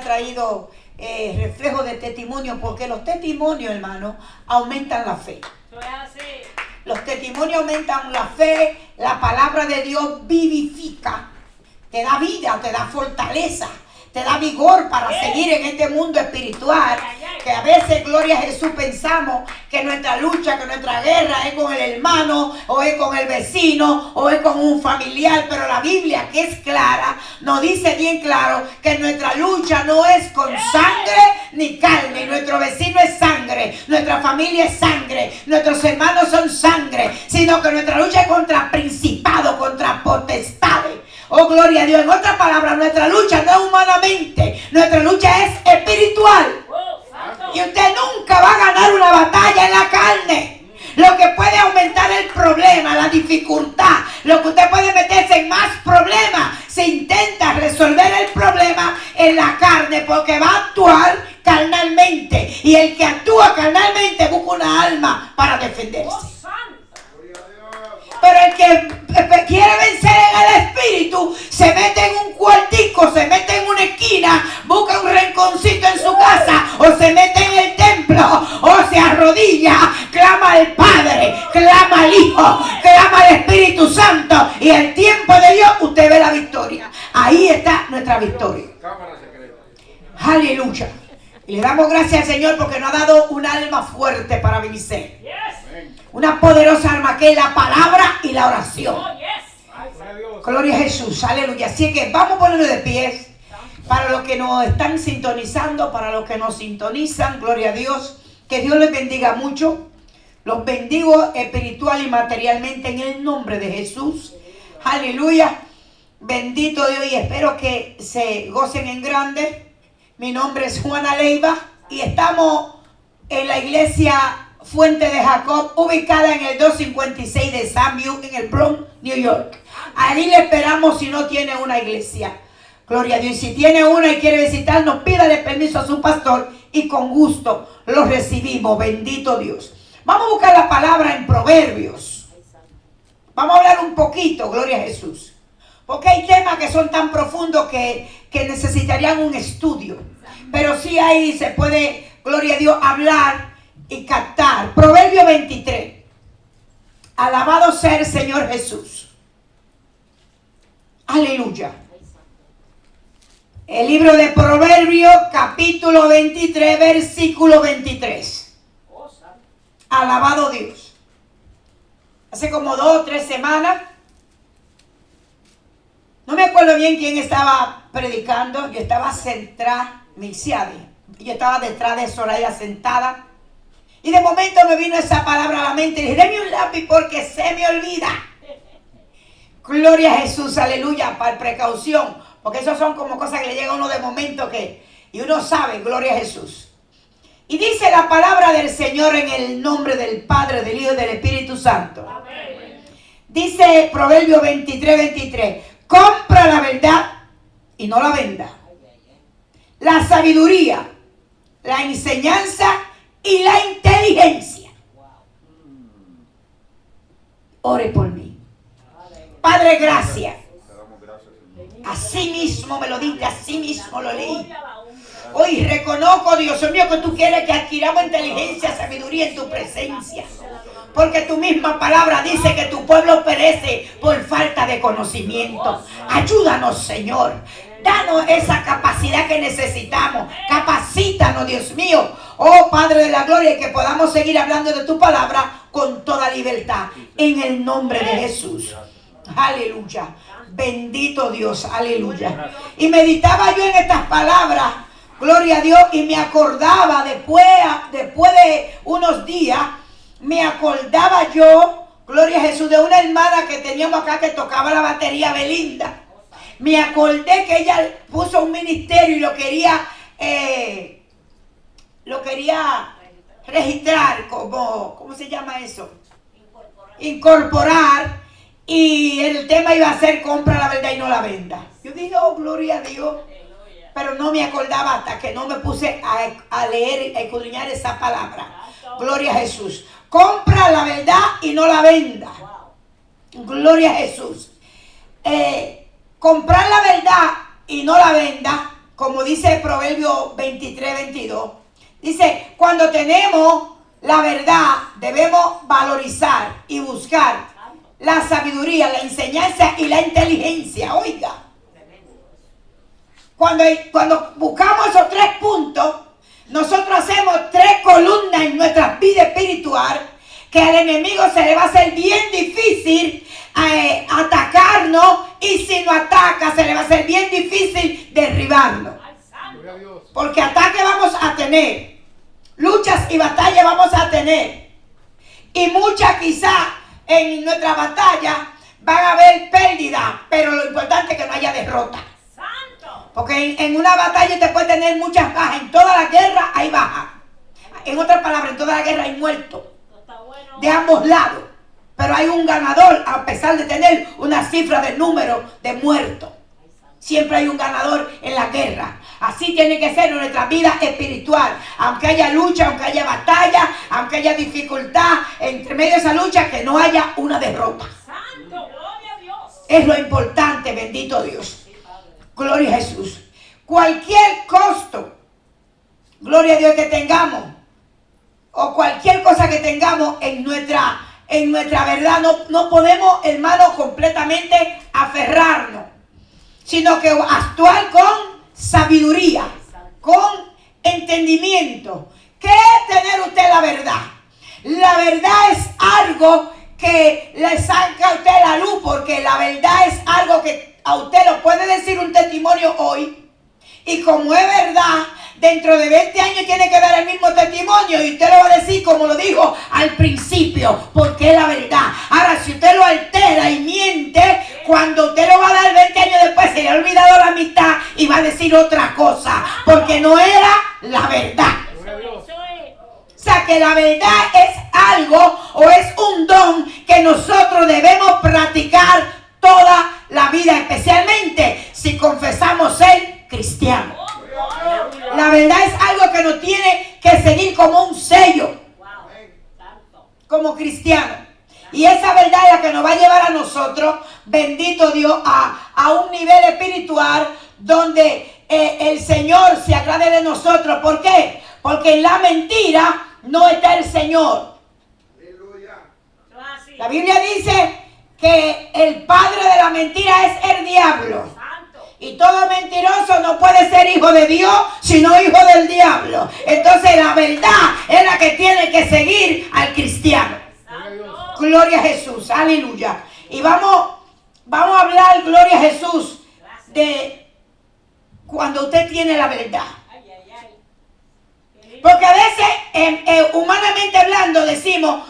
traído reflejo de testimonio, porque los testimonios, hermano, aumentan la fe. Los testimonios aumentan la fe. La palabra de Dios vivifica, te da vida, te da fortaleza, te da vigor para seguir en este mundo espiritual. Que a veces, gloria a Jesús, pensamos que nuestra lucha, que nuestra guerra es con el hermano, o es con el vecino, o es con un familiar. Pero la Biblia, que es clara, nos dice bien claro que nuestra lucha no es con sangre ni carne. Nuestro vecino es sangre, nuestra familia es sangre, nuestros hermanos son sangre, sino que nuestra lucha es contra principados, contra potestades. Oh, gloria a Dios. En otras palabras, nuestra lucha no es humanamente, nuestra lucha es espiritual. Y usted nunca va a ganar una batalla en la carne. Lo que puede aumentar el problema, la dificultad, lo que usted puede meterse en más problemas, se intenta resolver el problema en la carne, porque va a actuar carnalmente. Y el que actúa carnalmente busca una alma para defenderse. Pero el que quiere vencer en el espíritu se mete en un cuartico, se mete en una esquina, busca un rinconcito en su casa, o se mete en el templo, o se arrodilla, clama al Padre, clama al Hijo, clama al Espíritu Santo, y el tiempo de Dios usted ve la victoria. Ahí está nuestra victoria. Aleluya. Y le damos gracias al Señor porque nos ha dado un alma fuerte para vencer. Una poderosa arma que es la palabra y la oración. Gloria a Jesús, aleluya. Así que vamos a ponernos de pies. Para los que nos están sintonizando, para los que nos sintonizan, gloria a Dios. Que Dios les bendiga mucho. Los bendigo espiritual y materialmente en el nombre de Jesús. Aleluya. Bendito Dios, y espero que se gocen en grande. Mi nombre es Juana Leiva y estamos en la iglesia Fuente de Jacob, ubicada en el 256 de Sunview, en el Bronx, New York. Ahí le esperamos si no tiene una iglesia. Gloria a Dios. Si tiene una y quiere visitarnos, pídale permiso a su pastor y con gusto lo recibimos. Bendito Dios. Vamos a buscar la palabra en Proverbios. Vamos a hablar un poquito, gloria a Jesús. Porque hay temas que son tan profundos que necesitarían un estudio. Pero sí ahí se puede, gloria a Dios, hablar y captar. Proverbio 23. Alabado sea el Señor Jesús. Aleluya. El libro de Proverbios, capítulo 23, versículo 23. Alabado Dios. Hace como 2 o 3 semanas, no me acuerdo bien quién estaba predicando. Yo estaba centrada, yo estaba detrás de Soraya sentada. Y de momento me vino esa palabra a la mente y dije, deme un lápiz porque se me olvida. Gloria a Jesús, aleluya, para precaución. Porque eso son como cosas que le llega a uno de momento y uno sabe, gloria a Jesús. Y dice la palabra del Señor en el nombre del Padre, del Hijo y del Espíritu Santo. Amén. Dice Proverbio 23, 23. Compra la verdad y no la venda. La sabiduría, la enseñanza y la inteligencia. Ore por mí. Padre, gracias. Así mismo me lo diste, así mismo lo leí. Hoy reconozco, Dios mío, que tú quieres que adquiramos inteligencia, sabiduría en tu presencia. Porque tu misma palabra dice que tu pueblo perece por falta de conocimiento. Ayúdanos, Señor. Danos esa capacidad que necesitamos. Capacítanos, Dios mío. Oh Padre de la gloria, y que podamos seguir hablando de tu palabra con toda libertad. En el nombre de Jesús. Aleluya. Bendito Dios. Aleluya. Y meditaba yo en estas palabras. Gloria a Dios. Y me acordaba después de unos días. Me acordaba yo, gloria a Jesús, de una hermana que teníamos acá que tocaba la batería, Belinda. Me acordé que ella puso un ministerio y lo quería registrar como, ¿cómo se llama eso? Incorporar. Y el tema iba a ser compra la verdad y no la venda. Yo dije, oh, gloria a Dios. Pero no me acordaba hasta que no me puse a leer, a escudriñar esa palabra. Gloria a Jesús. Compra la verdad y no la venda. Gloria a Jesús. Comprar la verdad y no la venda como dice Proverbio 23:22, dice, cuando tenemos la verdad, debemos valorizar y buscar la sabiduría, la enseñanza y la inteligencia. Oiga, cuando buscamos esos 3 puntos, nosotros hacemos 3 columnas en nuestra vida espiritual, que al enemigo se le va a hacer bien difícil atacarnos, y si no ataca se le va a hacer bien difícil derribarnos. Porque ataque vamos a tener, luchas y batallas vamos a tener, y muchas quizás en nuestra batalla van a haber pérdidas, pero lo importante es que no haya derrota. Porque en una batalla te puede tener muchas bajas. En toda la guerra hay bajas. En otras palabras, en toda la guerra hay muertos de ambos lados, pero hay un ganador a pesar de tener una cifra de número de muertos. Siempre hay un ganador en la guerra. Así tiene que ser en nuestra vida espiritual. Aunque haya lucha, aunque haya batalla, aunque haya dificultad, entre medio de esa lucha, que no haya una derrota. Santo, gloria a Dios. Es lo importante, bendito Dios. Gloria a Jesús. Cualquier costo, gloria a Dios, que tengamos, o cualquier cosa que tengamos en nuestra verdad, no podemos, hermanos, completamente aferrarnos, sino que actuar con sabiduría, con entendimiento. ¿Qué es tener usted la verdad? La verdad es algo que le saca a usted la luz, porque la verdad es algo que a usted lo puede decir un testimonio hoy, y como es verdad, dentro de 20 años tiene que dar el mismo testimonio, y usted lo va a decir como lo dijo al principio, porque es la verdad. Ahora, si usted lo altera y miente, cuando usted lo va a dar 20 años después, se le ha olvidado la mitad y va a decir otra cosa, porque no era la verdad. O sea, que la verdad es algo, o es un don que nosotros debemos practicar toda la vida, especialmente si confesamos ser cristianos. La verdad es algo que nos tiene que seguir como un sello, como cristianos. Y esa verdad es la que nos va a llevar a nosotros, bendito Dios, a un nivel espiritual donde el Señor se agrade de nosotros. ¿Por qué? Porque en la mentira no está el Señor. La Biblia dice que el padre de la mentira es el diablo. Y todo mentiroso no puede ser hijo de Dios, sino hijo del diablo. Entonces la verdad es la que tiene que seguir al cristiano. Gloria a Jesús, aleluya. Y vamos a hablar, gloria a Jesús, de cuando usted tiene la verdad. Porque a veces, humanamente hablando, decimos,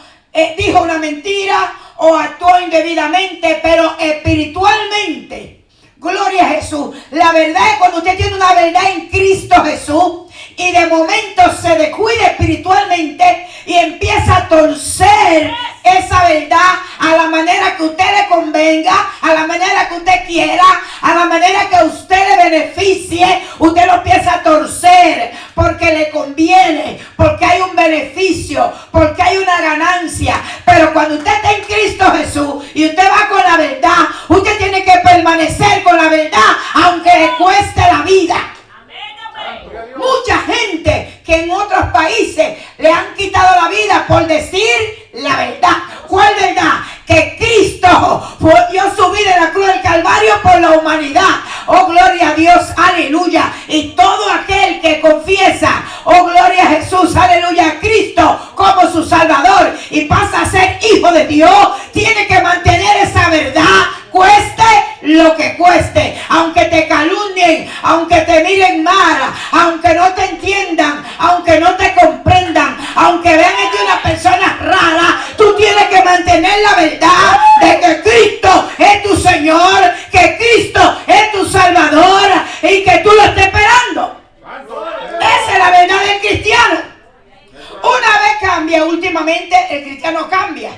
dijo una mentira o actuó indebidamente, pero espiritualmente, gloria a Jesús, la verdad es cuando usted tiene una verdad en Cristo Jesús y de momento se descuida espiritualmente y empieza a torcer esa verdad a la manera que usted le convenga, a la manera que usted quiera, a la manera que a usted le beneficie. Usted lo empieza a torcer porque le conviene, porque hay un beneficio, porque hay una ganancia. Pero cuando usted está en Cristo Jesús y usted va con la verdad, usted tiene que permanecer con la verdad aunque le cueste la vida. Mucha gente que en otros países le han quitado la vida por decir la verdad. ¿Cuál verdad? Que Cristo dio su vida en la cruz del Calvario por la humanidad. Oh, gloria a Dios, aleluya. Y todo aquel que confiesa, oh, gloria a Jesús, aleluya, a Cristo como su Salvador y pasa a ser hijo de Dios, tiene que mantener esa verdad, cueste lo que cueste. Aunque te calumnien, aunque te miren mal, aunque no te entiendan, aunque no te comprendan, aunque vean en ti una persona rara, tú tienes que mantener la verdad de que Cristo es tu Señor, que Cristo es tu Salvador y que tú lo estás esperando. Esa es la verdad del cristiano. Una vez cambia, últimamente el cristiano cambia.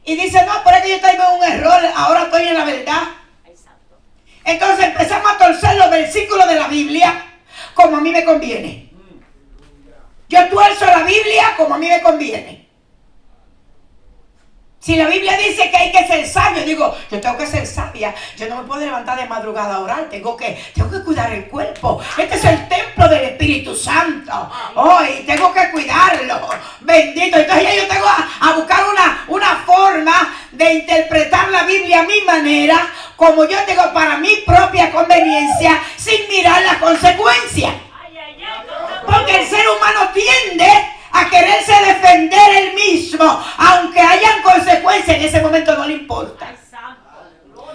Y dice, no, pero es que yo estoy en un error, ahora estoy en la verdad. Entonces empezamos a torcer los versículos de la Biblia como a mí me conviene. Yo tuerzo la Biblia como a mí me conviene. Si la Biblia dice que hay que ser sabio, digo, yo tengo que ser sabia. Yo no me puedo levantar de madrugada a orar. Tengo que cuidar el cuerpo. Este es el templo del Espíritu Santo. Hoy tengo que cuidarlo. Bendito. Entonces ya yo tengo a buscar una forma de interpretar la Biblia a mi manera, como yo tengo para mi propia conveniencia, sin mirar las consecuencias. Porque el ser humano tiende a quererse defender él mismo, aunque hayan consecuencias, en ese momento no le importa.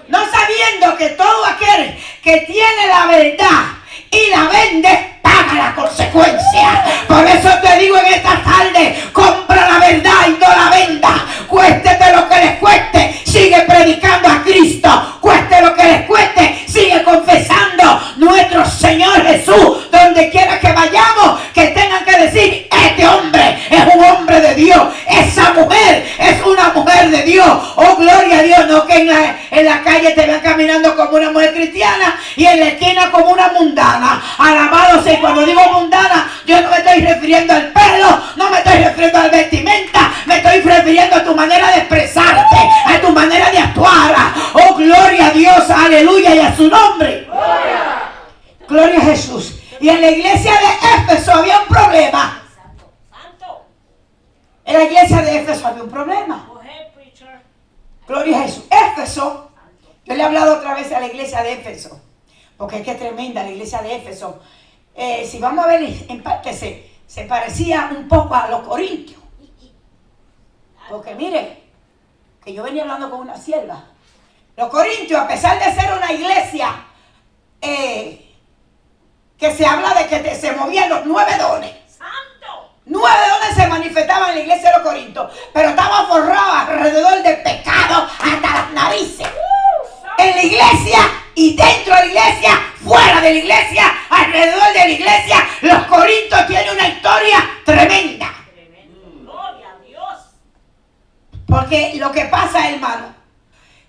No sabiendo que todo aquel que tiene la verdad y la vende, paga la consecuencia. Por eso te digo en esta tarde, compra la verdad y no la venda. Cuéstete lo que les cueste, sigue predicando a Cristo. Cueste lo que les cueste, sigue confesando nuestro Señor Jesús. Donde quiera que vayamos, que tengan que decir, este hombre es un hombre de Dios, esa mujer es una mujer de Dios. Oh, gloria a Dios. No que en la calle te vean caminando como una mujer cristiana y en la esquina como una mundana. Alabado sea. Y cuando digo mundana, yo no me estoy refiriendo al pelo, no me estoy refiriendo a la vestimenta, me estoy refiriendo a tu manera de expresarte, a tu manera de actuar. Oh, gloria a Dios, aleluya, y a su nombre. Gloria a Jesús. Y en la iglesia de Éfeso había un problema. En la iglesia de Éfeso había un problema. Gloria a Jesús. Éfeso, yo le he hablado otra vez a la iglesia de Éfeso, porque es que es tremenda la iglesia de Éfeso. Si vamos a ver, en parte se parecía un poco a los corintios. Porque mire, que yo venía hablando con una sierva. Los corintios, a pesar de ser una iglesia que se habla de que se movían los 9 dones. 9 dones se manifestaban en la iglesia de los Corintios, pero estaba forrado alrededor del pecado hasta las narices. En la iglesia y dentro de la iglesia, fuera de la iglesia, alrededor de la iglesia, los Corintios tienen una historia tremenda. Gloria a Dios. Porque lo que pasa, hermano,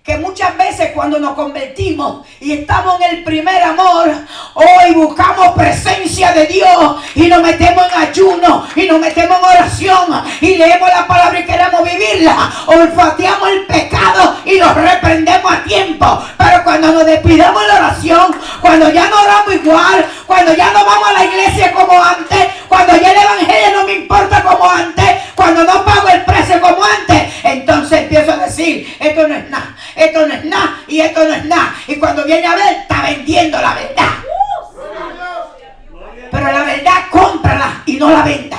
que muchas veces cuando nos convertimos y estamos en el primer amor, hoy buscamos presencia de Dios y nos metemos en ayuno y nos metemos en oración y leemos la palabra y queremos vivirla, olfateamos el pecado y lo reprendemos a tiempo. Pero cuando nos despidamos en la oración, cuando ya no oramos igual, cuando ya no vamos a la iglesia como antes, cuando ya el evangelio no me importa como antes, cuando no pago el precio como antes, entonces empiezo a decir, esto no es nada, esto no es nada y esto no es nada. Y cuando viene a ver, está vendiendo la verdad. Pero la verdad, cómprala y no la venda.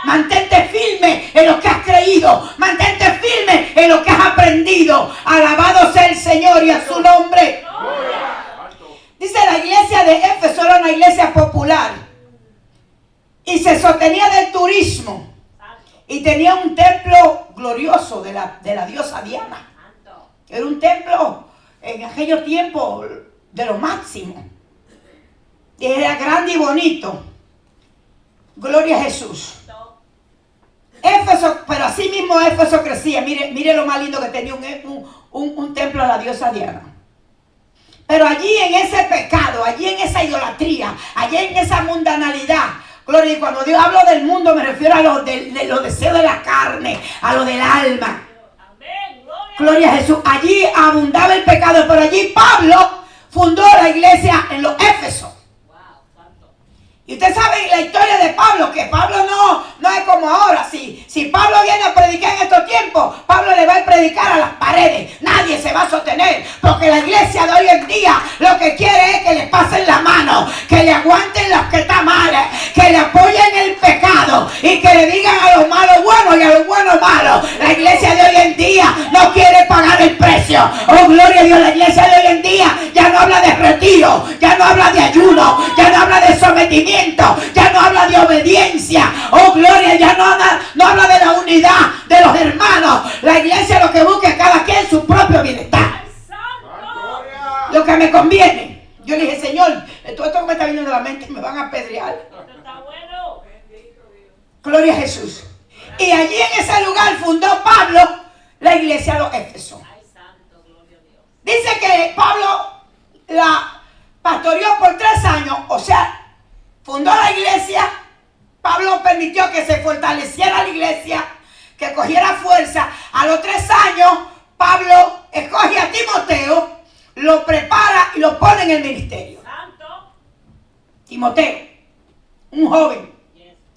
Mantente firme en lo que has creído. Mantente firme en lo que has aprendido. Alabado sea el Señor y a su nombre. Dice, la iglesia de Éfeso era una iglesia popular y se sostenía del turismo y tenía un templo glorioso de la diosa Diana. Era un templo en aquellos tiempos de lo máximo. Era grande y bonito. Gloria a Jesús. Éfeso, pero así mismo Éfeso crecía. Mire lo más lindo que tenía un templo a la diosa Diana. Pero allí en ese pecado, allí en esa idolatría, allí en esa mundanalidad. Gloria, y cuando Dios hablo del mundo me refiero a los deseos de la carne, a lo del alma. Gloria a Jesús. Allí abundaba el pecado, pero allí Pablo fundó la iglesia en los Éfesos. Y usted sabe la historia de Pablo, que Pablo no es como ahora. Si Pablo viene a predicar en estos tiempos, Pablo le va a predicar a las paredes. Nadie se va a sostener, porque la iglesia de hoy en día lo que quiere es que le pasen la mano, que le aguanten los que están mal, que le apoyen el pecado y que le digan a los malos buenos y a los buenos malos. La iglesia de hoy en día no quiere pagar el precio. Oh, gloria a Dios, la iglesia de hoy en día ya no habla de retiro, ya no habla de ayuno, ya no habla de sometimiento, ya no habla de obediencia. Oh, gloria, ya no habla de la unidad de los hermanos. La iglesia lo que busca es cada quien su propio bienestar, lo que me conviene. Yo le dije, Señor, todo esto que me está viniendo de la mente me van a apedrear. Gloria a Jesús. Y allí en ese lugar fundó Pablo la iglesia de los Éfesos. Dice que Pablo la pastoreó por 3 años, o sea, fundó la iglesia. Pablo permitió que se fortaleciera la iglesia, que cogiera fuerza. A los 3 años, Pablo escoge a Timoteo, lo prepara y lo pone en el ministerio. Santo. Timoteo, un joven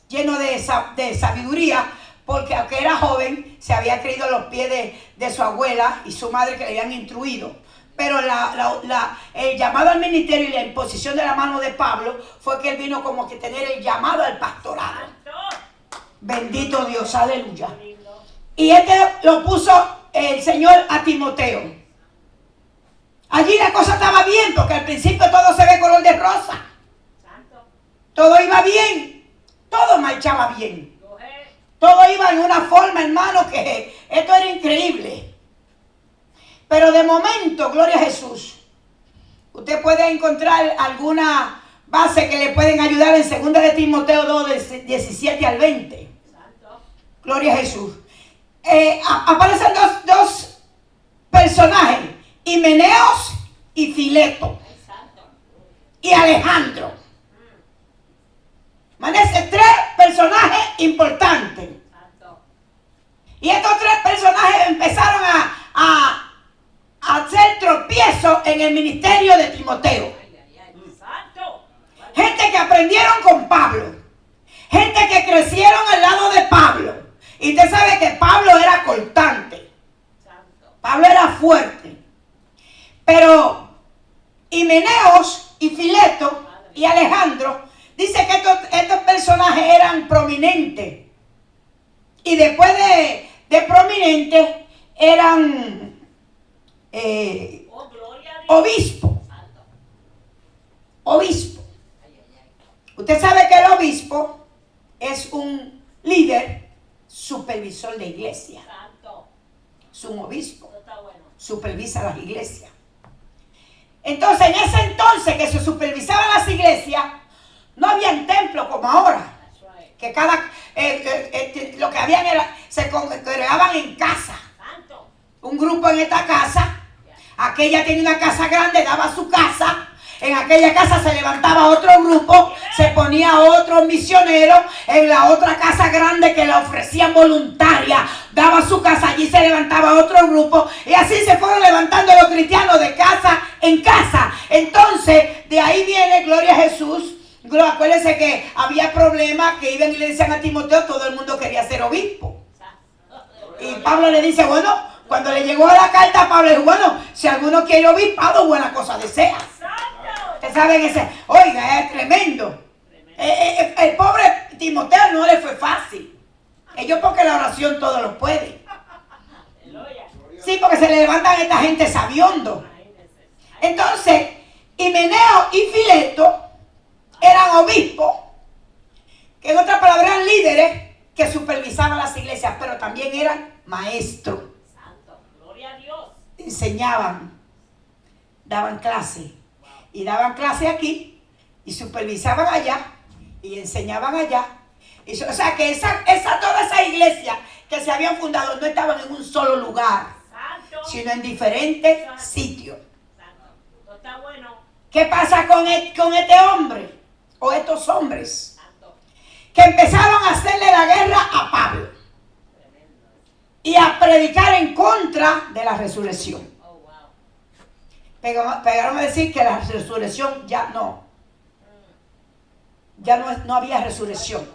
lleno de sabiduría, porque aunque era joven, se había creído a los pies de su abuela y su madre que le habían instruido. Pero el llamado al ministerio y la imposición de la mano de Pablo fue que él vino como que tener el llamado al pastorado. Bendito Dios, aleluya. Y lo puso el Señor a Timoteo. Allí la cosa estaba bien, porque al principio todo se ve color de rosa. Todo iba bien, todo marchaba bien. Todo iba en una forma, hermano, que esto era increíble. Pero de momento, gloria a Jesús, usted puede encontrar alguna base que le pueden ayudar en 2 de Timoteo 2, del 17 al 20. Gloria a Jesús. Aparecen dos personajes, Himeneos y Fileto. Y Alejandro. Amanece 3 personajes importantes. Y estos 3 personajes empezaron a hacer tropiezo en el ministerio de Timoteo. Gente que aprendieron con Pablo. Gente que crecieron al lado de Pablo. Y usted sabe que Pablo era cortante. Pablo era fuerte. Pero Himeneos y Fileto y Alejandro, dice que estos personajes eran prominentes. Y después de prominentes eran obispo. Obispo. Usted sabe que el obispo es un líder, supervisor de iglesia. Es un obispo. Supervisa las iglesias. Entonces, en ese entonces que se supervisaban las iglesias, no había templo como ahora. Que lo que habían se congregaban en casa. Un grupo en esta casa. Aquella tenía una casa grande, daba su casa. En aquella casa se levantaba otro grupo, se ponía otro misionero. En la otra casa grande que la ofrecían voluntaria, daba su casa, allí se levantaba otro grupo. Y así se fueron levantando los cristianos de casa en casa. Entonces, de ahí viene, gloria a Jesús. Acuérdense que había problemas, que iban y le decían a Timoteo, todo el mundo quería ser obispo. Y Pablo le dice, bueno, cuando le llegó la carta a Pablo, dijo, bueno, si alguno quiere obispado, buena cosa desea. Ustedes saben ese, oiga, es tremendo. El pobre Timoteo no le fue fácil. Ellos porque la oración todo lo puede. Sí, porque se le levantan a esta gente sabiondo. Entonces, Himeneo y Fileto eran obispos, que en otras palabras eran líderes que supervisaban las iglesias, pero también eran maestros. Santo, gloria a Dios. Enseñaban, daban clase. Y daban clase aquí, y supervisaban allá, y enseñaban allá. O sea que toda esa iglesia que se habían fundado no estaban en un solo lugar, sino en diferentes sitios. Está bueno. ¿Qué pasa con este hombre? O estos hombres que empezaron a hacerle la guerra a Pablo y a predicar en contra de la resurrección. Pegaron a decir que la resurrección ya no había resurrección,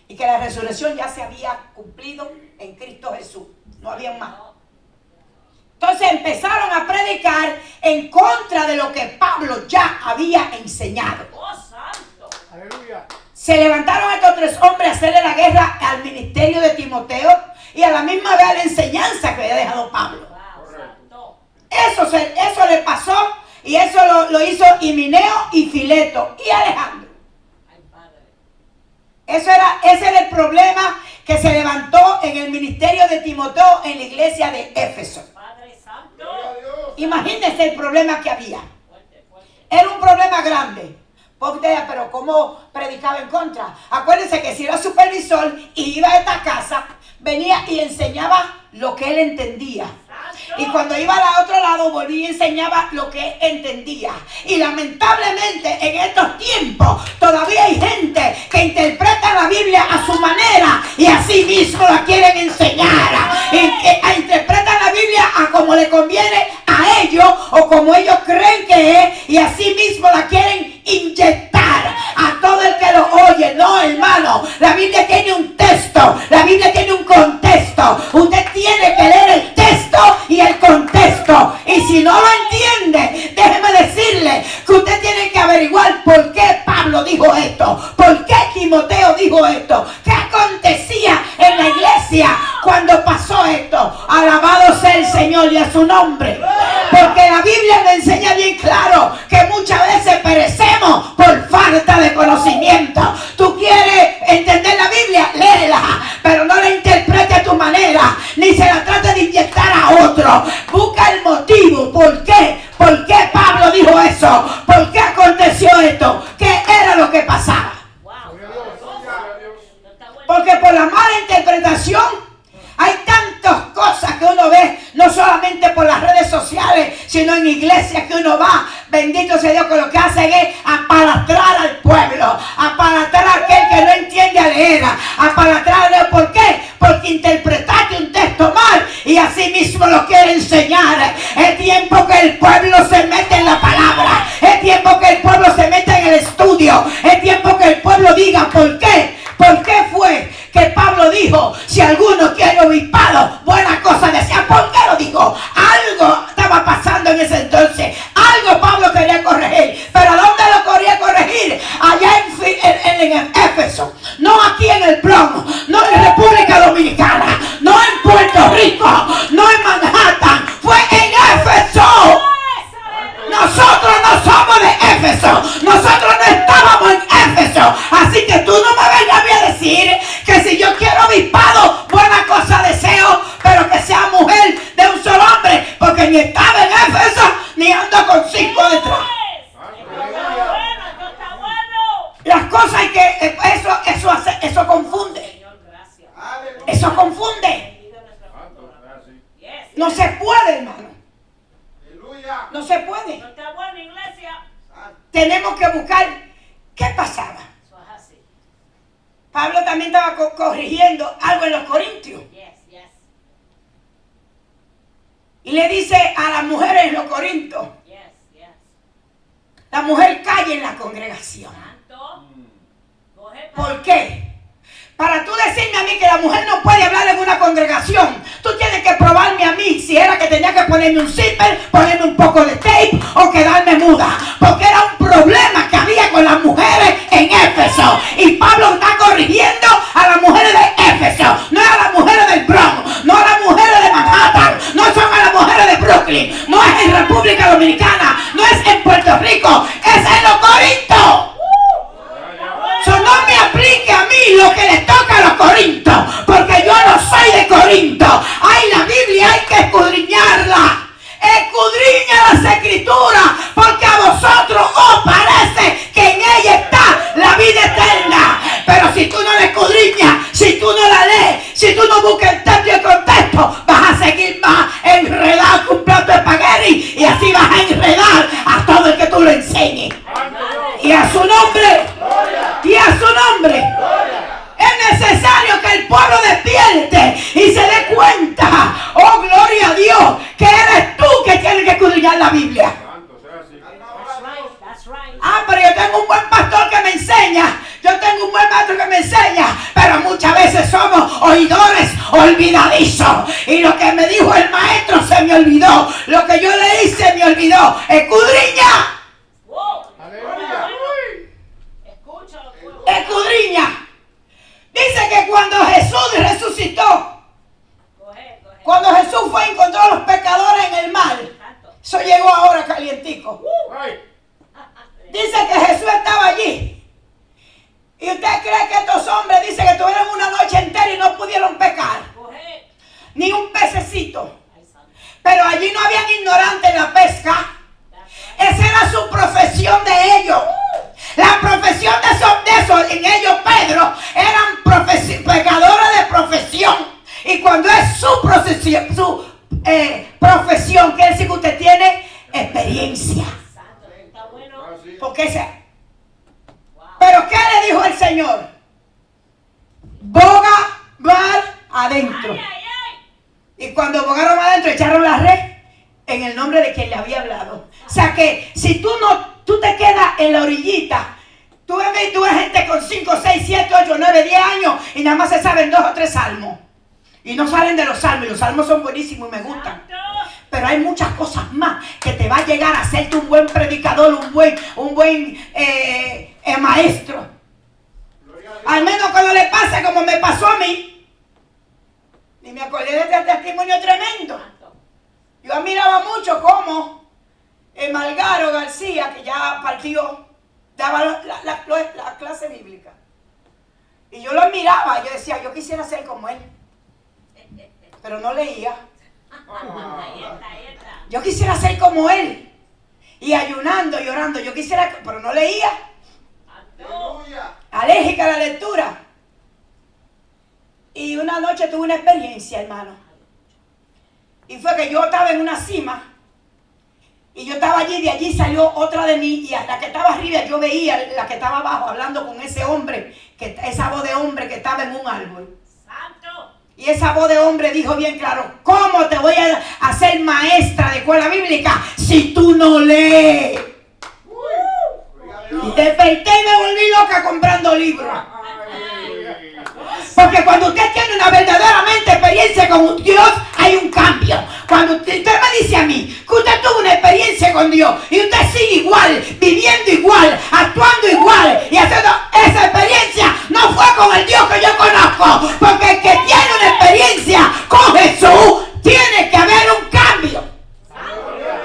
y que la resurrección ya se había cumplido en Cristo Jesús, no había más. Entonces empezaron a predicar en contra de lo que Pablo ya había enseñado. Aleluya. Se levantaron estos 3 hombres a hacerle la guerra al ministerio de Timoteo y a la misma vez a la enseñanza que había dejado Pablo. Eso le pasó, y eso lo hizo Himeneo y Fileto y Alejandro. Ese era el problema que se levantó en el ministerio de Timoteo en la iglesia de Éfeso. Imagínense el problema que había. Era un problema grande. Porque, pero ¿cómo predicaba en contra? Acuérdense que si era supervisor y iba a esta casa, venía y enseñaba lo que él entendía. Y cuando iba al otro lado, volvía y enseñaba lo que él entendía. Y lamentablemente en estos tiempos todavía hay gente que interpreta la Biblia a su manera y así mismo la quieren enseñar. ellos creen que es y así mismo la quieren inyectar a todo el que lo oye. No, hermano, la Biblia tiene un texto, la Biblia tiene un contexto. Usted tiene que leer el texto y el contexto, y si no lo entiende, déjeme decirle que usted tiene que averiguar por qué Pablo dijo esto, por qué Timoteo dijo esto, qué acontecía en la iglesia cuando pasó esto. Alabado sea el Señor y a su nombre, porque la Biblia le enseña bien claro que muchas veces perecemos por falta de conocimiento. Tú quieres entender la Biblia, léela, pero no la interprete a tu manera, ni se la trate de inyectar a otro. Busca el motivo, ¿por qué? ¿Por qué Pablo dijo eso? ¿Por qué aconteció esto? ¿Qué era lo que pasaba? Porque por la mala interpretación hay tantas cosas que uno ve, no solamente por las redes sociales, sino en iglesias que uno va. Bendito sea Dios, que lo que hacen es apalastrar al pueblo, apalastrar a aquel que no entiende a leer, apalastrar a Dios. ¿Por qué? Porque interpretaste un texto mal y así mismo lo quiere enseñar. Es tiempo que el pueblo se mete en la palabra, es tiempo que el pueblo se meta en el estudio, es tiempo que el pueblo diga ¿por qué? ¿Por qué fue que Pablo dijo, si alguno quiere obispado, buena cosa decía? ¿Por qué lo dijo? Algo estaba pasando en ese entonces, algo Pablo quería corregir. ¿Pero a dónde lo quería corregir? Allá en Éfeso, no aquí en el Bronx, no en República Dominicana, no en Puerto Rico, no en Manhattan, fue en Éfeso. Nosotros no somos de Éfeso, nosotros no estábamos en Éfeso, así que tú no me vengas a decir que si yo quiero obispado, buena cosa deseo, pero que sea mujer de un solo hombre, porque ni estaba en Éfeso, ni ando con 5 detrás. Las cosas hay que, eso confunde, eso confunde, no se puede, hermano. No se puede. No está bueno, iglesia. Tenemos que buscar qué pasaba. Pablo también estaba corrigiendo algo en los Corintios. Y le dice a las mujeres en los Corintios, la mujer calla en la congregación. ¿Por qué? Para tú decirme a mí que la mujer no puede hablar en una congregación, tú tienes que probarme a mí si era que tenía que ponerme un zipper, ponerme un poco de tape o quedarme muda. Porque era un problema que había con las mujeres en Éfeso. Y Pablo está corrigiendo a las mujeres de Éfeso, no a las mujeres del Bronx, no a las mujeres de Manhattan, no son a las mujeres de Brooklyn, no es en República Dominicana, no es en Puerto Rico, es en los Corintios. No me aplique a mí lo que le toca a los Corintios, porque yo no soy de Corinto. Ay, la Biblia hay que escudriñarla. Escudriña las escrituras, porque a vosotros os parece que en ella está la vida eterna. Pero si tú no la escudriñas, si tú no la lees, si tú no buscas el texto y el contexto, vas a seguir más enredado con un plato de espagueti, y así vas a enredar a todo el que tú lo enseñes. Y a su nombre, y a su nombre, es necesario que el pueblo despierte y se dé cuenta, oh gloria a Dios, que eres tú que tienes que escudriñar la Biblia. Ah, pero yo tengo un buen pastor que me enseña, yo tengo un buen maestro que me enseña, pero muchas veces somos oidores olvidadizos, y lo que me dijo el maestro se me olvidó, lo que yo leí se me olvidó. Escudriña. Escudriña. Dice que cuando Jesús resucitó, cuando Jesús fue a encontrar a los pecadores en el mar, eso llegó ahora calientico. Dice que Jesús estaba allí. ¿Y usted cree que estos hombres, dice que tuvieron una noche entera y no pudieron pecar? Ni un pececito. Pero allí no habían ignorantes en la pesca. Esa era su profesión de ellos. La profesión de esos en ellos, Pedro, eran pecadores de profesión. Y cuando es su profesión, quiere decir que usted tiene experiencia. Porque pero ¿qué le dijo el Señor? Boga mar adentro. Y cuando bogaron adentro, echaron la red en el nombre de quien le había hablado. O sea que si tú te quedas en la orillita, tú ves gente con 5, 6, 7, 8, 9, 10 años y nada más se saben 2 o 3 salmos. Y no salen de los salmos, y los salmos son buenísimos y me gustan. Pero hay muchas cosas más que te va a llegar a hacerte un buen predicador, un buen maestro. Al menos cuando le pase como me pasó a mí. Y me acordé de este testimonio tremendo. Yo admiraba mucho cómo Malgaro García, que ya partió, daba la clase bíblica. Y yo lo admiraba, yo decía, yo quisiera ser como él. Pero no leía. Yo quisiera ser como él. Y ayunando y orando, yo quisiera, pero no leía. Alérgica a la lectura. Y una noche tuve una experiencia, hermano. Y fue que yo estaba en una cima. Y yo estaba allí, de allí salió otra de mí. Y a la que estaba arriba yo veía la que estaba abajo hablando con ese hombre, esa voz de hombre que estaba en un árbol. Y esa voz de hombre dijo bien claro, ¿cómo te voy a hacer maestra de escuela bíblica si tú no lees? Y desperté y me volví loca comprando libros. Porque cuando usted tiene una verdaderamente experiencia con Dios, hay un cambio. Cuando usted me dice a mí que usted tuvo una experiencia con Dios y usted sigue igual, viviendo igual, actuando igual y haciendo esa experiencia, no fue con el Dios que yo conozco. Porque el que tiene una experiencia con Jesús, tiene que haber un cambio.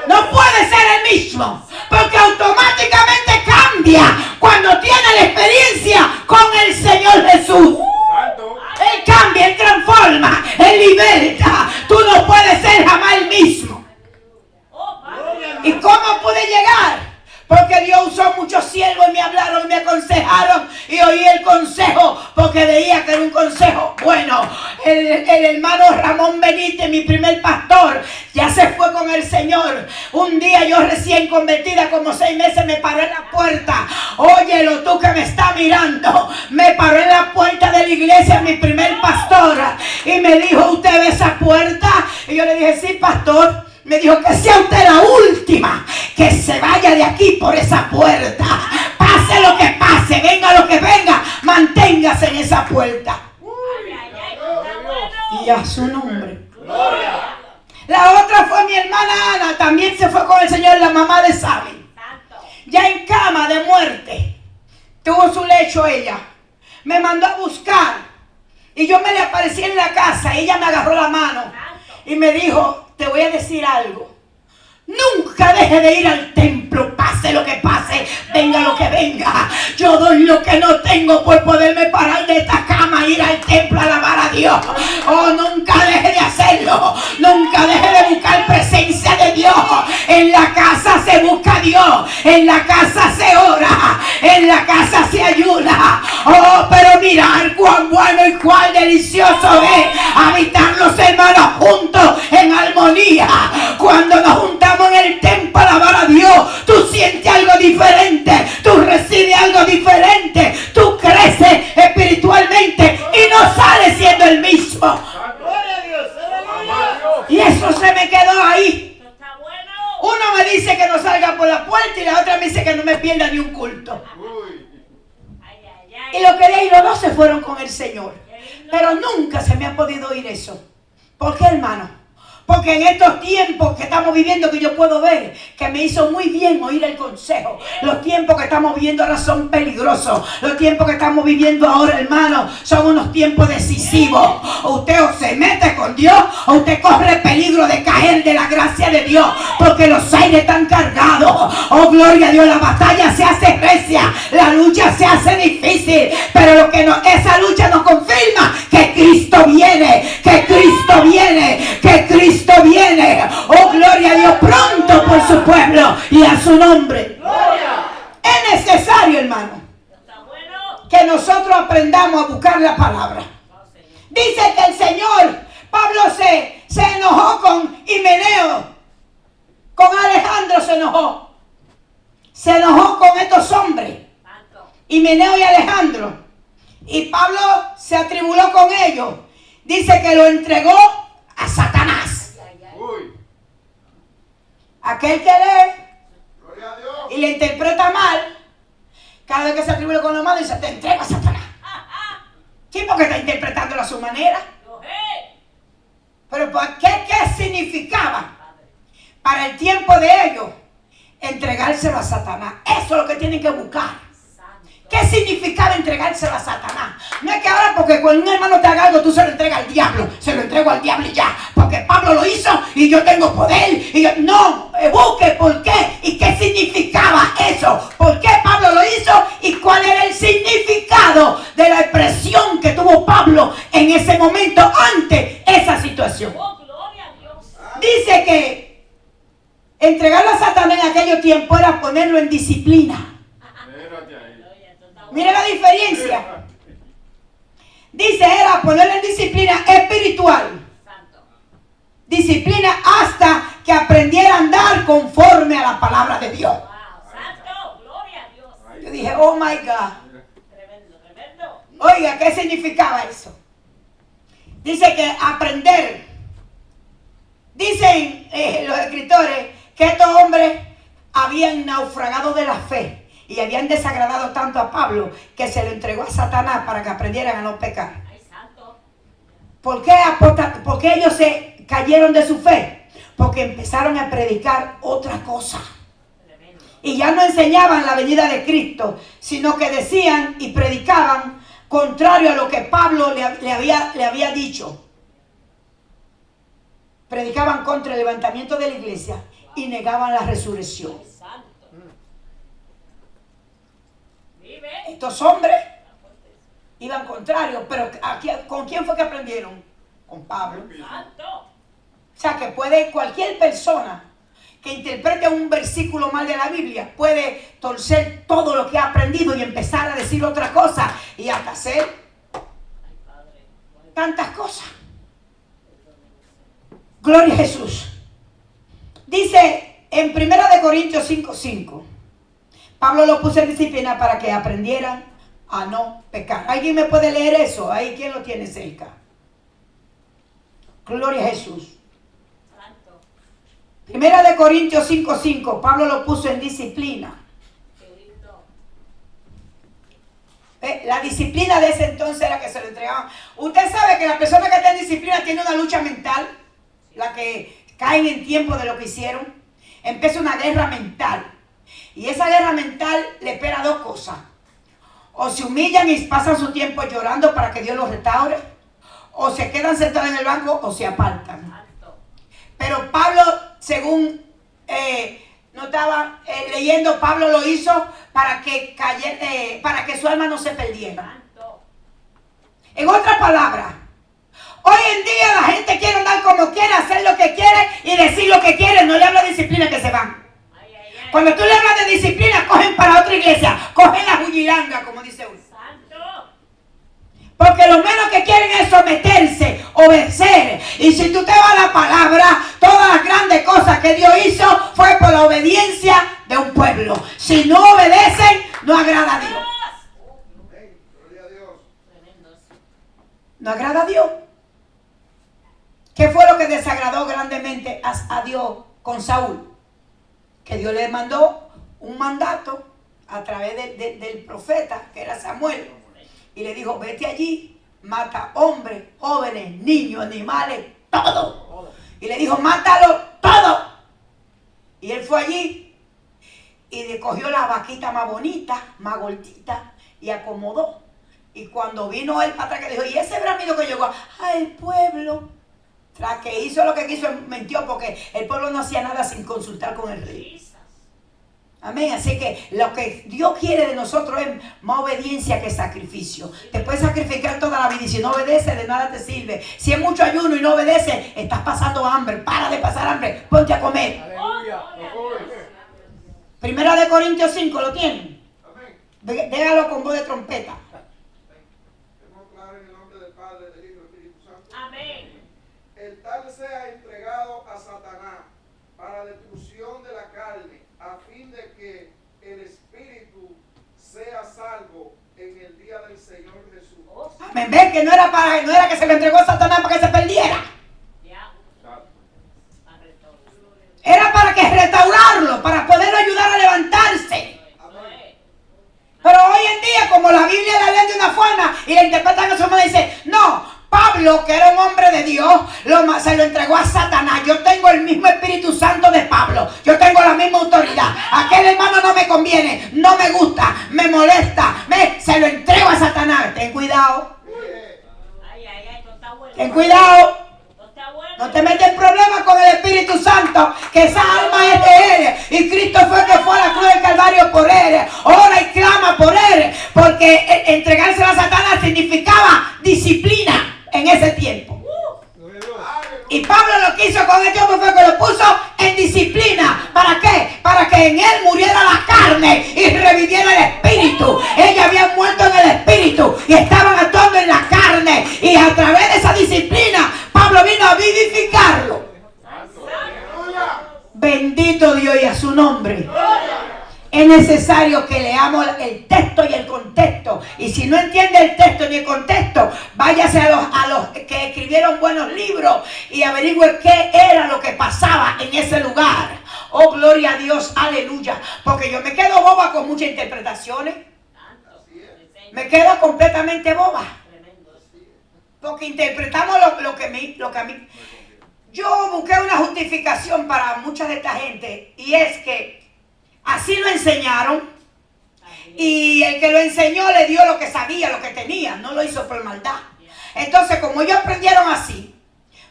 No puede ser el mismo. Porque automáticamente cambia cuando tiene la experiencia con el Señor Jesús. Él cambia, Él transforma, Él liberta. Tú no puedes ser jamás el mismo. ¿Y cómo pude llegar? Porque Dios usó muchos siervos y me hablaron, me aconsejaron y oí el consejo porque veía que era un consejo bueno. El hermano Ramón Benítez, mi primer pastor, ya se fue con el Señor. Un día yo recién convertida, como 6 meses, me paró en la puerta. Óyelo tú que me está mirando. Me paró en la puerta de la iglesia mi primer pastor y me dijo, ¿usted ve esa puerta? Y yo le dije, sí, pastor. Me dijo que sea usted la última que se vaya de aquí por esa puerta. Pase lo que pase, venga lo que venga, manténgase en esa puerta. Y a su nombre. La otra fue mi hermana Ana, también se fue con el Señor, la mamá de Sammy. Ya en cama de muerte. Tuvo su lecho ella. Me mandó a buscar. Y yo me le aparecí en la casa. Ella me agarró la mano y me dijo, te voy a decir algo. Nunca deje de ir al templo, pase lo que pase, venga lo que venga. Yo doy lo que no tengo por poderme parar de esta cama e ir al templo a alabar a Dios. Oh, nunca deje de hacerlo. Nunca deje de buscar presencia de Dios. En la casa se busca a Dios. En la casa se ora. En la casa se ayuda. Oh, pero mirar cuán bueno y cuán delicioso es habitar los hermanos juntos en armonía. Cuando nos juntamos en el templo a alabar a Dios, tú sientes algo diferente, tú recibes algo diferente, tú creces espiritualmente y no sales siendo el mismo. Y eso se me quedó ahí. Uno me dice que no salga por la puerta y la otra me dice que no me pierda ni un culto. Y lo que de ahí los dos se fueron con el Señor. Pero nunca se me ha podido oír eso. ¿Por qué, hermano? Porque en estos tiempos que estamos viviendo, que yo puedo ver que me hizo muy bien oír el consejo. Los tiempos que estamos viviendo ahora son peligrosos. Los tiempos que estamos viviendo ahora, hermano, son unos tiempos decisivos. Usted o se mete con Dios o usted corre peligro de caer de la gracia de Dios. Porque los aires están cargados. Oh, gloria a Dios, la batalla se hace recia. La lucha se hace difícil. Pero esa lucha nos confirma que Cristo viene. Que Cristo viene. Que Cristo viene. Oh, gloria a Dios, pronto por su pueblo y a su nombre. Gloria. Es necesario, hermano, que nosotros aprendamos a buscar la palabra. Dice que el Señor, Pablo se enojó con Himeneo, con Alejandro se enojó. Se enojó con estos hombres, Himeneo y Alejandro. Y Pablo se atribuló con ellos. Dice que lo entregó a Satanás. Aquel que lee y le interpreta mal, cada vez que se atribuye con lo malo, dice, te entrego a Satanás. Sí, porque está interpretándolo a su manera. Pero ¿por qué? ¿Qué significaba para el tiempo de ellos entregárselo a Satanás? Eso es lo que tienen que buscar. ¿Qué significaba entregárselo a Satanás? No es que ahora porque cuando un hermano te haga algo tú se lo entregas al diablo. Se lo entrego al diablo y ya. Porque Pablo lo hizo y yo tengo poder. Y yo, no, busque por qué y qué significaba eso. ¿Por qué Pablo lo hizo y cuál era el significado de la expresión que tuvo Pablo en ese momento ante esa situación? Dice que entregarlo a Satanás en aquellos tiempos era ponerlo en disciplina. Mire la diferencia. Dice, era ponerlo en disciplina espiritual. Disciplina hasta que aprendiera a andar conforme a la palabra de Dios. Yo dije, oh my God. Oiga, ¿qué significaba eso? Dice que aprender. Dicen los escritores que estos hombres habían naufragado de la fe. Y habían desagradado tanto a Pablo que se lo entregó a Satanás para que aprendieran a no pecar. ¿Por qué ellos se cayeron de su fe? Porque empezaron a predicar otra cosa. Y ya no enseñaban la venida de Cristo, sino que decían y predicaban contrario a lo que Pablo le había dicho. Predicaban contra el levantamiento de la iglesia y negaban la resurrección. Estos hombres iban contrarios, pero ¿con quién fue que aprendieron? Con Pablo. O sea que puede cualquier persona que interprete un versículo mal de la Biblia, puede torcer todo lo que ha aprendido y empezar a decir otra cosa y hasta hacer tantas cosas. Gloria a Jesús. Dice en 1 Corintios 5:5. Pablo lo puso en disciplina para que aprendieran a no pecar. ¿Alguien me puede leer eso? Ahí, ¿quién lo tiene cerca? Gloria a Jesús. 1 Corintios 5:5. Pablo lo puso en disciplina. La disciplina de ese entonces era que se lo entregaban. Usted sabe que la persona que está en disciplina tiene una lucha mental. La que caen en tiempo de lo que hicieron. Empieza una guerra mental. Y esa guerra mental le espera dos cosas. O se humillan y pasan su tiempo llorando para que Dios los restaure. O se quedan sentados en el banco o se apartan. Pero Pablo, según no estaba leyendo, Pablo lo hizo para que su alma no se perdiera. En otras palabras, hoy en día la gente quiere andar como quiere, hacer lo que quiere y decir lo que quiere. No le hablo de disciplina, que se van. Cuando tú le hablas de disciplina, cogen para otra iglesia. Cogen la jugilanga, como dice uno. Porque lo menos que quieren es someterse, obedecer. Y si tú te vas a la palabra, todas las grandes cosas que Dios hizo fue por la obediencia de un pueblo. Si no obedecen, no agrada a Dios. No agrada a Dios. ¿Qué fue lo que desagradó grandemente a Dios con Saúl? Que Dios le mandó un mandato a través del profeta, que era Samuel, y le dijo, vete allí, mata hombres, jóvenes, niños, animales, todo. Y le dijo, mátalo todo. Y él fue allí y cogió la vaquita más bonita, más gordita, y acomodó. Y cuando vino él para atrás, que dijo, y ese bramido que llegó al pueblo, tras que hizo lo que quiso, mintió, porque el pueblo no hacía nada sin consultar con el rey. Amén. Así que lo que Dios quiere de nosotros es más obediencia que sacrificio. Te puedes sacrificar toda la vida y si no obedeces, de nada te sirve. Si es mucho ayuno y no obedeces, estás pasando hambre. Para de pasar hambre, ponte a comer. Aleluya. 1 Corintios 5, ¿lo tienen? Amén. Déjalo con voz de trompeta. El tal sea entregado a Satanás para destrucción de la carne, a fin de que el espíritu sea salvo en el día del Señor Jesús. Amén. Ven que no era que se le entregó a Satanás para que se perdiera. Era para que como la Biblia la leen de una forma y la interpretan de otra forma, dice, no, Pablo, que era un hombre de Dios, se lo entregó a Satanás. Yo tengo el mismo Espíritu Santo de Pablo. Yo tengo la misma autoridad. Aquel hermano no me conviene, no me gusta, me molesta. Se lo entrego a Satanás. Ten cuidado. Ten cuidado. No te metas en problemas con el Espíritu Santo, que esa alma es de Él. Y Cristo fue que fue a la cruz del Calvario por Él. Ora y clama por Él. Porque entregárselo a Satanás significaba disciplina en ese tiempo. Y Pablo lo que hizo con este hombre fue que lo puso en disciplina. ¿Para qué? Para que en él muriera la carne y reviviera el espíritu. Ellos habían muerto en el espíritu y estaban actuando en la carne. Y a través de esa disciplina, Pablo vino a vivificarlo. Bendito Dios y a su nombre. Es necesario que leamos el texto y el contexto. Y si no entiende el texto ni el contexto, váyase a los que escribieron buenos libros y averigüe qué era lo que pasaba en ese lugar. Oh, gloria a Dios, aleluya. Porque yo me quedo boba con muchas interpretaciones. Me quedo completamente boba. Porque interpretamos lo que a mí. Yo busqué una justificación para mucha de esta gente. Y es que así lo enseñaron. Y el que lo enseñó le dio lo que sabía, lo que tenía. No lo hizo por maldad. Entonces, como ellos aprendieron así,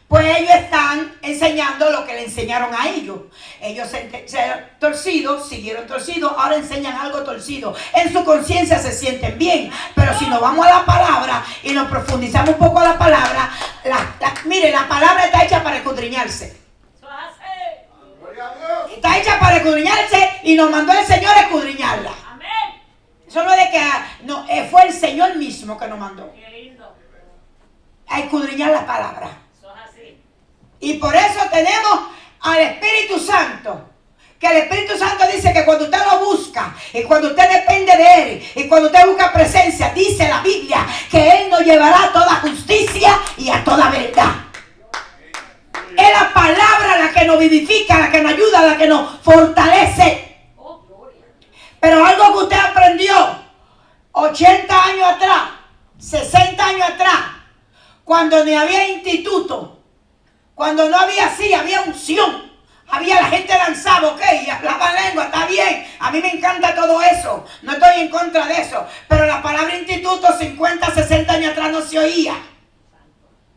pues ellos están enseñando lo que le enseñaron a ellos. Ellos siguieron torcidos, ahora enseñan algo torcido. En su conciencia se sienten bien. Pero si nos vamos a la palabra y nos profundizamos un poco a la palabra, mire, la palabra está hecha para escudriñarse. Está hecha para escudriñarse y nos mandó el Señor a escudriñarla. Amén. Eso no es de que fue el Señor mismo que nos mandó. Qué lindo. A escudriñar la palabra. Eso es así. Y por eso tenemos al Espíritu Santo. Que el Espíritu Santo dice que cuando usted lo busca y cuando usted depende de Él y cuando usted busca presencia, dice la Biblia que Él nos llevará a toda justicia y a toda verdad. Es la palabra la que nos vivifica, la que nos ayuda, la que nos fortalece. Pero algo que usted aprendió 80 años atrás, 60 años atrás, cuando ni había instituto, cuando no había así, había unción, había la gente danzaba, ok, y hablaba lengua, está bien, a mí me encanta todo eso, no estoy en contra de eso, pero la palabra instituto 50, 60 años atrás no se oía.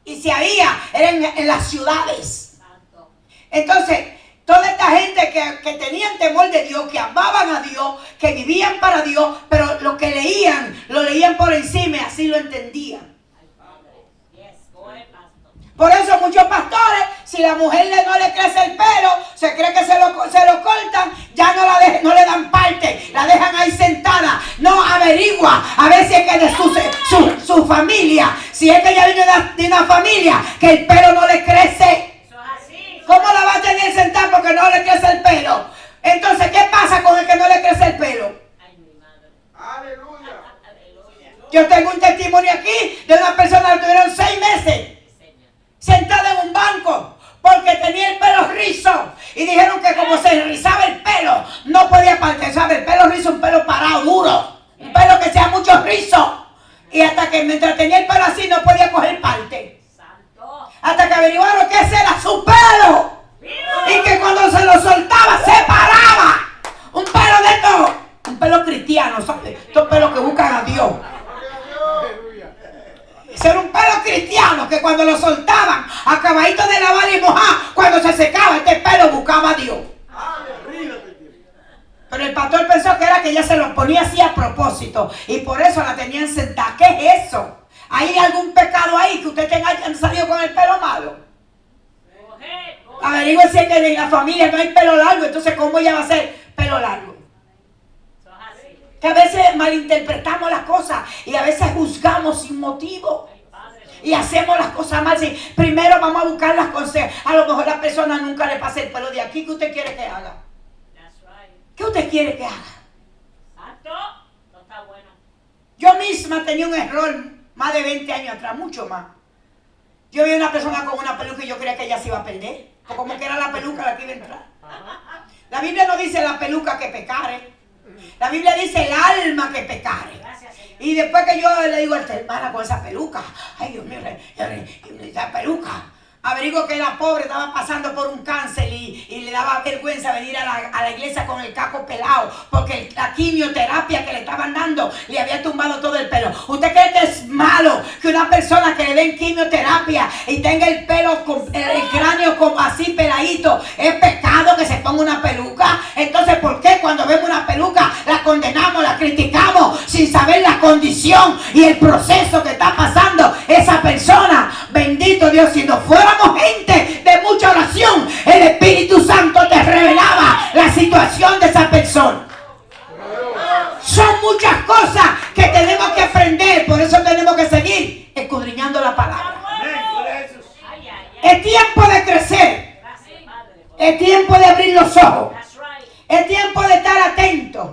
Y si había, eran en las ciudades. Entonces, toda esta gente que tenían temor de Dios, que amaban a Dios, que vivían para Dios, pero lo que leían, lo leían por encima y así lo entendían. Por eso muchos pastores, si la mujer no le crece el pelo, se cree que se lo cortan, ya no le dan parte, la dejan ahí sentada. No averigua a ver si es que de su familia, si es que ella viene de una familia que el pelo no le crece. ¿Cómo la va a tener sentada porque no le crece el pelo? Entonces, ¿qué pasa con el que no le crece el pelo? Aleluya. Yo tengo un testimonio aquí de una persona que tuvieron 6 meses sentada en un banco porque tenía el pelo rizo y dijeron que como se rizaba el pelo no podía partir. ¿Sabe? El pelo rizo es un pelo parado, duro, un pelo que sea mucho rizo, y hasta que mientras tenía el pelo así no podía coger parte, hasta que averiguaron que ese era su pelo y que cuando se lo soltaba se paraba. Un pelo de esto, un pelo cristiano, ¿sabes? Estos pelos que buscan a Dios. Ese era un pelo cristiano que cuando lo soltaban, acabadito de lavar y mojar, cuando se secaba, este pelo buscaba a Dios. Pero el pastor pensó que era que ella se lo ponía así a propósito y por eso la tenían sentada. ¿Qué es eso? ¿Hay algún pecado ahí que usted haya salido con el pelo malo? Averigüe si es que en la familia no hay pelo largo, entonces ¿cómo ella va a ser pelo largo? Que a veces malinterpretamos las cosas y a veces juzgamos sin motivo y hacemos las cosas mal. Si primero vamos a buscar las cosas, a lo mejor la persona nunca le pasa el pelo de aquí. ¿Qué usted quiere que haga? ¿Qué usted quiere que haga? No está bueno. Yo misma tenía un error más de 20 años atrás, mucho más. Yo vi a una persona con una peluca y yo creía que ella se iba a perder, o como que era la peluca la que iba a entrar. La Biblia no dice la peluca que pecare. La Biblia dice el alma que pecare. Y después que yo le digo a esta hermana con esa peluca, ay Dios mío, esa peluca. Averiguo que la pobre estaba pasando por un cáncer y le daba vergüenza venir a la iglesia con el caco pelado, porque la quimioterapia que le estaban dando le había tumbado todo el pelo. ¿Usted cree que es malo que una persona que le den quimioterapia y tenga el pelo, el cráneo así peladito, es pecado que se ponga una peluca? Entonces, ¿por qué cuando vemos una peluca la condenamos, la criticamos sin saber la condición y el proceso que está pasando esa persona? Bendito Dios, si no fuéramos gente de mucha oración, el Espíritu Santo te revelaba la situación de esa persona. Son muchas cosas que tenemos que aprender, por eso tenemos que seguir escudriñando la palabra. Es tiempo de crecer, es tiempo de abrir los ojos, es tiempo de estar atentos.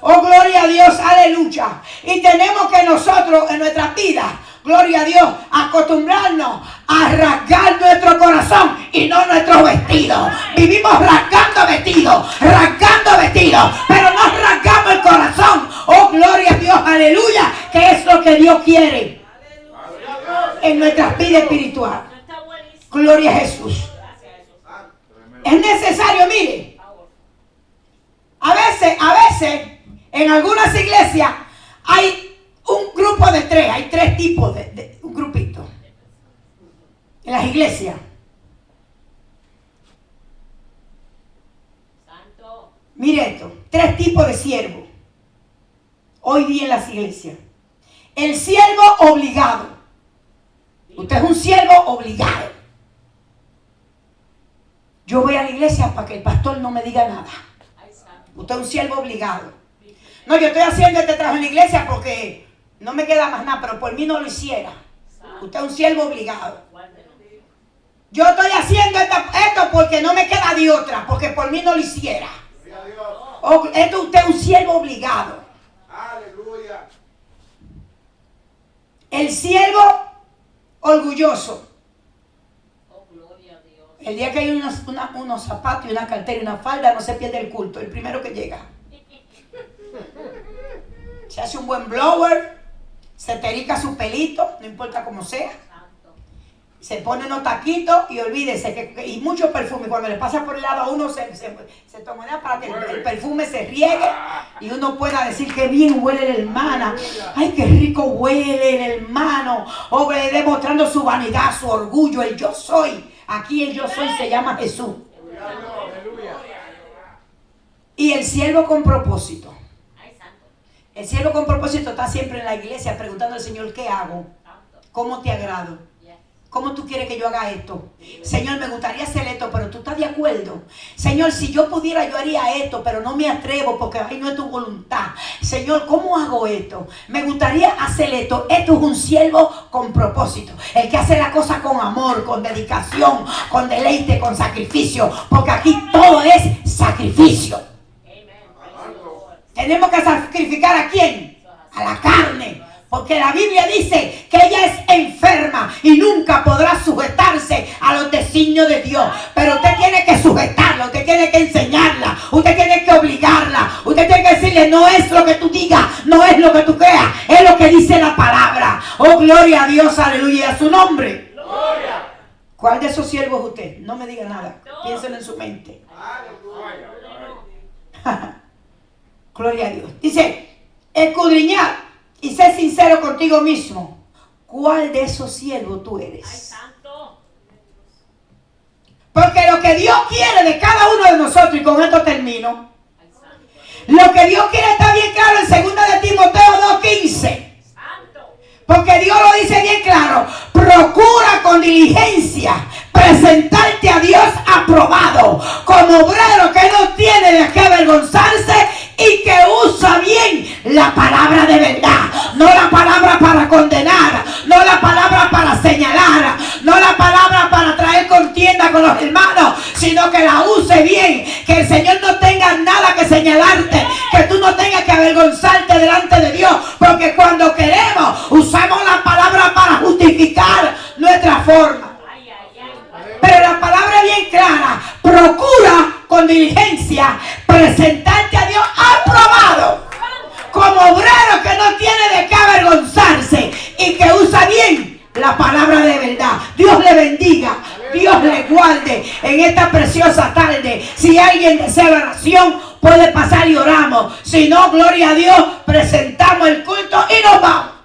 Oh, gloria a Dios, aleluya. Y tenemos que nosotros en nuestras vidas, gloria a Dios, acostumbrarnos a rasgar nuestro corazón y no nuestro vestido. Vivimos rasgando vestidos, pero no rasgamos el corazón. Oh, gloria a Dios, aleluya, que es lo que Dios quiere en nuestras vidas espirituales. Gloria a Jesús. Es necesario, mire, a veces, en algunas iglesias hay un grupo de tres, hay tres tipos de un grupito en las iglesias. Santo. Mire esto, tres tipos de siervos hoy día en las iglesias. El siervo obligado. Usted es un siervo obligado. Yo voy a la iglesia para que el pastor no me diga nada. Usted es un siervo obligado. No, yo estoy haciendo este trabajo en la iglesia porque no me queda más nada, pero por mí no lo hiciera. Usted es un siervo obligado. Yo estoy haciendo esto porque no me queda de otra, porque por mí no lo hiciera. Esto usted es un siervo obligado. Aleluya. El siervo orgulloso. El día que hay unos zapatos y una cartera y una falda, no se pierde el culto. El primero que llega. Se hace un buen blower, se terica su pelito, no importa cómo sea. Se pone unos taquitos y olvídese y mucho perfume. Cuando le pasa por el lado a uno se toma para que el perfume se riegue y uno pueda decir que bien huele la hermana. Ay, qué rico huele el hermano. O demostrando su vanidad, su orgullo, el yo soy. Aquí el yo soy se llama Jesús. Y el siervo con propósito. El siervo con propósito está siempre en la iglesia preguntando al Señor, ¿qué hago? ¿Cómo te agrado? ¿Cómo tú quieres que yo haga esto? Señor, me gustaría hacer esto, pero tú estás de acuerdo. Señor, si yo pudiera, yo haría esto, pero no me atrevo porque ahí no es tu voluntad. Señor, ¿cómo hago esto? Me gustaría hacer esto. Esto es un siervo con propósito. El que hace la cosa con amor, con dedicación, con deleite, con sacrificio. Porque aquí todo es sacrificio. Tenemos que sacrificar ¿a quién? A la carne. Porque la Biblia dice que ella es enferma y nunca podrá sujetarse a los designios de Dios. Pero usted tiene que sujetarla, usted tiene que enseñarla, usted tiene que obligarla, usted tiene que decirle, no es lo que tú digas, no es lo que tú creas, es lo que dice la palabra. Oh, gloria a Dios, aleluya, a su nombre. Gloria. ¿Cuál de esos siervos es usted? No me diga nada, piénselo en su mente. Gloria a Dios. Dice, escudriñar y sé sincero contigo mismo. ¿Cuál de esos siervos tú eres? Ay, santo. Porque lo que Dios quiere de cada uno de nosotros, y con esto termino, lo que Dios quiere está bien claro en 2 de Timoteo 2:15. Porque Dios lo dice bien claro. Procura con diligencia presentarte a Dios aprobado, como obrero que no tiene de qué avergonzarse y que usa bien la palabra de verdad. No la palabra para condenar, no la palabra para señalar, no la palabra para traer contienda con los hermanos, sino que la use bien, que el Señor no tenga nada que señalarte, que tú no tengas que avergonzarte delante de Dios, porque cuando queremos usamos la palabra para justificar nuestra forma. Pero la palabra es bien clara. Procura con diligencia presentarte a Dios aprobado, como obrero que no tiene de qué avergonzarse y que usa bien la palabra de verdad. Dios le bendiga, Dios le guarde en esta preciosa tarde. Si alguien desea la oración, puede pasar y oramos. Si no, gloria a Dios, presentamos el culto y nos vamos.